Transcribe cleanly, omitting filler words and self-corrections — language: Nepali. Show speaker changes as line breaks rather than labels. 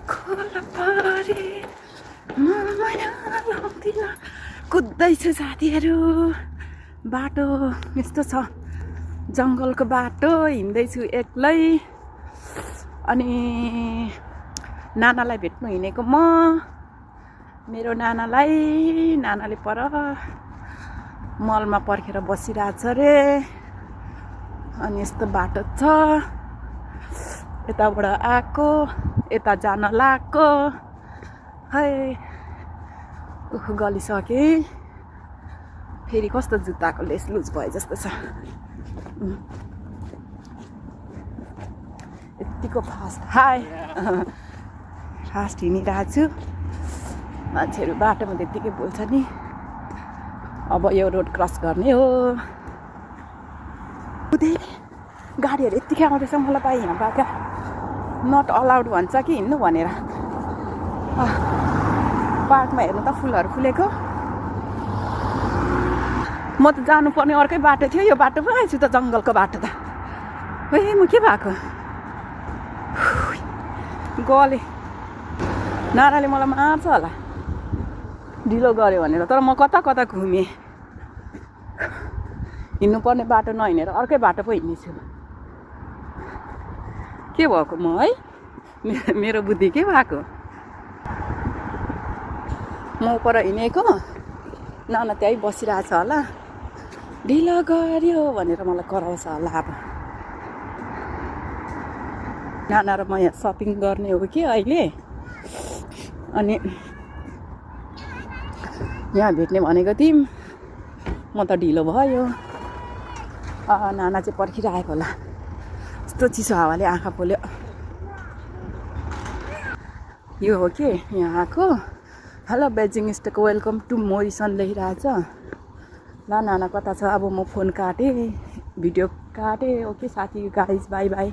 खोला परे माया लाउँदिन कुद्दैछु साथीहरू बाटो यस्तो छ जङ्गलको बाटो हिँड्दैछु एक्लै अनि नानालाई भेट्नु हिँडेको म मेरो नानाले पर मलमा पर्खेर बसिरहेछ रे अनि यस्तो बाटो छ यताबाट आएको यता जान लागेको है उख गलिसके फेरि कस्तो जुत्ताको लेस लुज भयो जस्तो छ यतिको फास्ट फास्ट हिँडिरहेको छु मान्छेहरू बाटोमा त्यत्तिकै बोल्छ नि अब यो रोड क्रस गर्ने हो गाडीहरू यत्तिकै आउँदैछ मलाई पाइ यहाँबाट नट अलाउड भन्छ कि हिँड्नु भनेर पार्कमा हेर्नु त फुलहरू फुलेको म त जानुपर्ने अर्कै बाटो थियो यो बाटो पो आएछु त जङ्गलको बाटो त ए म के भएको गले नानाले मलाई मार्छ होला ढिलो गऱ्यो भनेर तर म कता कता घुमेँ हिँड्नुपर्ने बाटो नहिँडेर अर्कै बाटो पो हिँड्नेछु के भएको म है मेरो बुद्धि के भएको म पर हिँडेको नाना त्यहीँ बसिरहेछ होला ढिलो गऱ्यो भनेर मलाई कराउँछ होला अब नाना र म यहाँ सपिङ गर्ने हो कि अहिले अनि यहाँ भेट्ने भनेको थियौँ म त ढिलो भयो नाना चाहिँ पर्खिरहेको होला यस्तो चिसो हावाले आँखा पोल्यो यो हो कि यहाँको हेलो बेजिङ स्टेको वेलकम टु मोरिसन लेखिरहेछ ल नाना कता छ अब म फोन काटेँ भिडियो काटेँ ओके साथी गाइज बाई बाई